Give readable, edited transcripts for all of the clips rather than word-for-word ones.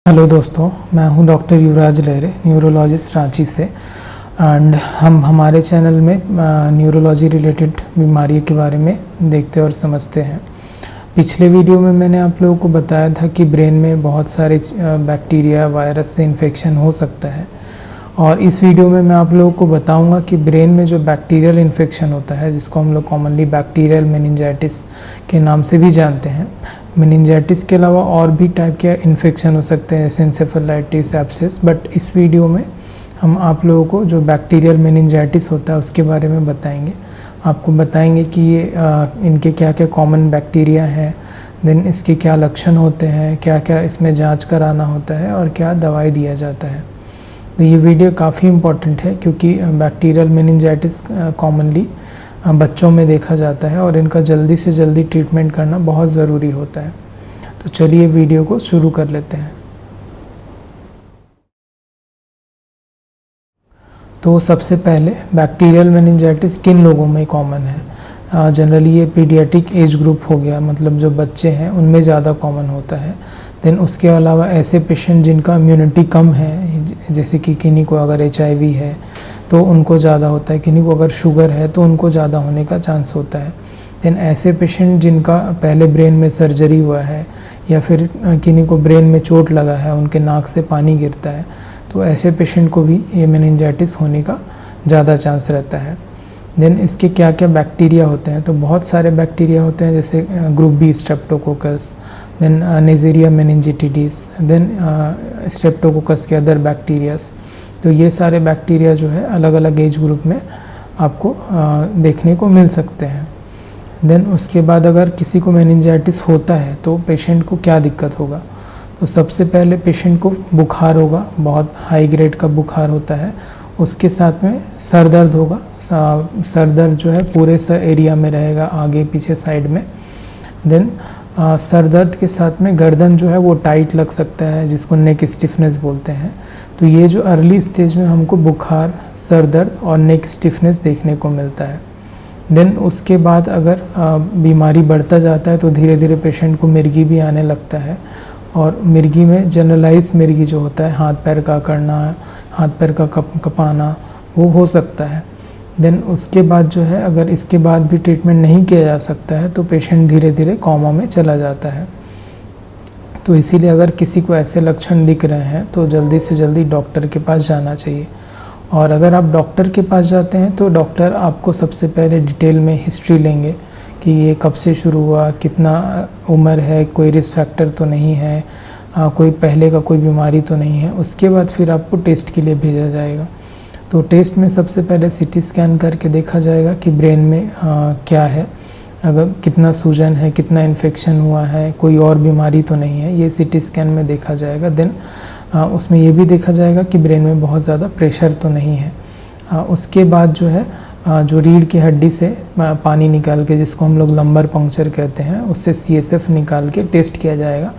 Hello दोस्तों, मैं हूं डॉक्टर युवराज लहरे, न्यूरोलॉजिस्ट रांची से। एंड हम हमारे चैनल में न्यूरोलॉजी रिलेटेड बीमारियों के बारे में देखते और समझते हैं। पिछले वीडियो में मैंने आप लोगों को बताया था कि ब्रेन में बहुत सारे बैक्टीरिया वायरस से इन्फेक्शन हो सकता है, और इस वीडियो में मैं आप लोगों को बताऊंगा कि ब्रेन में जो बैक्टीरियल इन्फेक्शन होता है, जिसको हम लोग कॉमनली बैक्टीरियल मेनिंजाइटिस के नाम से भी जानते हैं। मेनिंजाइटिस के अलावा और भी टाइप के इन्फेक्शन हो सकते हैं, जैसे एंसेफेलाइटिस, एब्सेस, बट इस वीडियो में हम आप लोगों को जो बैक्टीरियल मेनिंजाइटिस होता है उसके बारे में बताएंगे। आपको बताएंगे कि ये इनके क्या क्या कॉमन बैक्टीरिया हैं, देन इसके क्या लक्षण होते हैं, क्या क्या इसमें जांच कराना होता है और क्या दवाई दिया जाता है। तो ये वीडियो काफ़ी इम्पॉर्टेंट है क्योंकि बैक्टीरियल मेनिंजाइटिस कॉमनली बच्चों में देखा जाता है और इनका जल्दी से जल्दी ट्रीटमेंट करना बहुत ज़रूरी होता है। तो चलिए वीडियो को शुरू कर लेते हैं। तो सबसे पहले बैक्टीरियल मेनिंजाइटिस किन लोगों में कॉमन है? जनरली ये पीडियाट्रिक एज ग्रुप हो गया, मतलब जो बच्चे हैं उनमें ज़्यादा कॉमन होता है। देन उसके अलावा ऐसे पेशेंट जिनका इम्यूनिटी कम है, जैसे कि किन्हीं को अगर HIV है तो उनको ज़्यादा होता है, किन्हीं को अगर शुगर है तो उनको ज़्यादा होने का चांस होता है। देन ऐसे पेशेंट जिनका पहले ब्रेन में सर्जरी हुआ है या फिर किन्हीं को ब्रेन में चोट लगा है, उनके नाक से पानी गिरता है, तो ऐसे पेशेंट को भी ये मेनिंजाइटिस होने का ज़्यादा चांस रहता है। देन इसके क्या क्या बैक्टीरिया होते हैं? तो बहुत सारे बैक्टीरिया होते हैं, जैसे group B streptococcus, then Neisseria meningitidis, then streptococcus के अदर बैक्टीरियाज। तो ये सारे बैक्टीरिया जो है अलग अलग एज ग्रुप में आपको देखने को मिल सकते हैं। देन उसके बाद अगर किसी को मेनिंजाइटिस होता है तो पेशेंट को क्या दिक्कत होगा? तो सबसे पहले पेशेंट को बुखार होगा, बहुत हाई ग्रेड का बुखार होता है। उसके साथ में सर दर्द होगा, सर दर्द जो है पूरे सर एरिया में रहेगा, आगे पीछे साइड में। देन सर दर्द के साथ में गर्दन जो है वो टाइट लग सकता है, जिसको नेक स्टिफनेस बोलते हैं। तो ये जो अर्ली स्टेज में हमको बुखार, सर दर्द और नेक स्टिफनेस देखने को मिलता है। देन उसके बाद अगर बीमारी बढ़ता जाता है तो धीरे धीरे पेशेंट को मिर्गी भी आने लगता है, और मिर्गी में जनरलाइज मिर्गी जो होता है, हाथ पैर का करना, हाथ पैर का कपाना, वो हो सकता है। देन उसके बाद जो है अगर इसके बाद भी ट्रीटमेंट नहीं किया जा सकता है तो पेशेंट धीरे धीरे कोमा में चला जाता है। तो इसीलिए अगर किसी को ऐसे लक्षण दिख रहे हैं तो जल्दी से जल्दी डॉक्टर के पास जाना चाहिए। और अगर आप डॉक्टर के पास जाते हैं तो डॉक्टर आपको सबसे पहले डिटेल में हिस्ट्री लेंगे कि ये कब से शुरू हुआ, कितना उम्र है, कोई रिस्क फैक्टर तो नहीं है, कोई पहले का कोई बीमारी तो नहीं है। उसके बाद फिर आपको टेस्ट के लिए भेजा जाएगा। तो टेस्ट में सबसे पहले CT स्कैन करके देखा जाएगा कि ब्रेन में क्या है, अगर कितना सूजन है, कितना इन्फेक्शन हुआ है, कोई और बीमारी तो नहीं है, ये CT स्कैन में देखा जाएगा। देन उसमें ये भी देखा जाएगा कि ब्रेन में बहुत ज़्यादा प्रेशर तो नहीं है। उसके बाद जो है जो रीढ़ की हड्डी से पानी निकाल के, जिसको हम लोग लंबर पंक्चर कहते हैं, उससे CSF निकाल के टेस्ट किया जाएगा,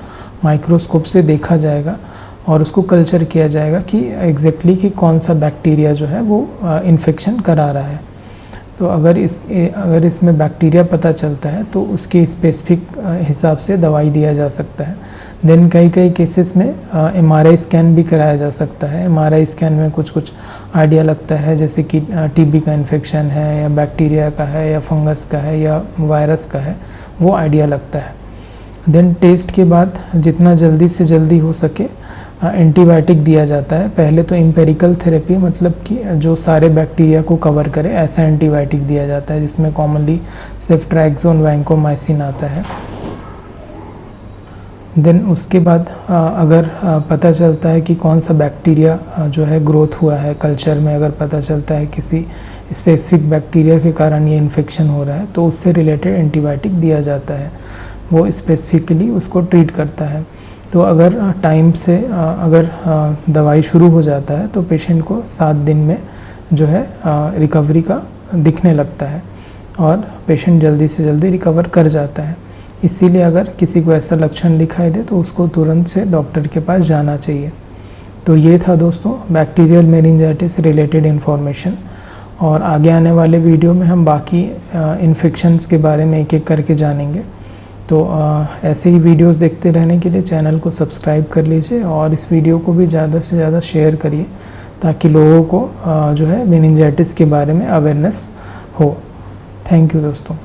माइक्रोस्कोप से देखा जाएगा और उसको कल्चर किया जाएगा कि एग्जैक्टली कि कौन सा बैक्टीरिया जो है वो इन्फेक्शन करा रहा है। तो अगर इसमें बैक्टीरिया पता चलता है तो उसके स्पेसिफिक हिसाब से दवाई दिया जा सकता है। देन कई केसेस में MRI स्कैन भी कराया जा सकता है। MRI स्कैन में कुछ आइडिया लगता है, जैसे कि TB का इन्फेक्शन है या बैक्टीरिया का है या फंगस का है या वायरस का है, वो आइडिया लगता है। देन टेस्ट के बाद जितना जल्दी से जल्दी हो सके एंटीबायोटिक दिया जाता है। पहले तो एम्पेरिकल थेरेपी, मतलब कि जो सारे बैक्टीरिया को कवर करे, ऐसा एंटीबायोटिक दिया जाता है, जिसमें कॉमनली सेफ्ट्रैक्सोन, वैंकोमाइसिन आता है। देन उसके बाद अगर पता चलता है कि कौन सा बैक्टीरिया जो है ग्रोथ हुआ है कल्चर में, अगर पता चलता है किसी स्पेसिफिक बैक्टीरिया के कारण ये इन्फेक्शन हो रहा है तो उससे रिलेटेड एंटीबायोटिक दिया जाता है, वो स्पेसिफिकली उसको ट्रीट करता है। तो अगर टाइम से अगर दवाई शुरू हो जाता है तो पेशेंट को 7 दिन में जो है रिकवरी का दिखने लगता है और पेशेंट जल्दी से जल्दी रिकवर कर जाता है। इसीलिए अगर किसी को ऐसा लक्षण दिखाई दे तो उसको तुरंत से डॉक्टर के पास जाना चाहिए। तो ये था दोस्तों बैक्टीरियल मेनिंजाइटिस रिलेटेड इन्फॉर्मेशन, और आगे आने वाले वीडियो में हम बाकी इन्फेक्शंस के बारे में एक एक करके जानेंगे। तो ऐसे ही वीडियोस देखते रहने के लिए चैनल को सब्सक्राइब कर लीजिए और इस वीडियो को भी ज़्यादा से ज़्यादा शेयर करिए ताकि लोगों को जो है मेनिंजाइटिस के बारे में अवेयरनेस हो। थैंक यू दोस्तों।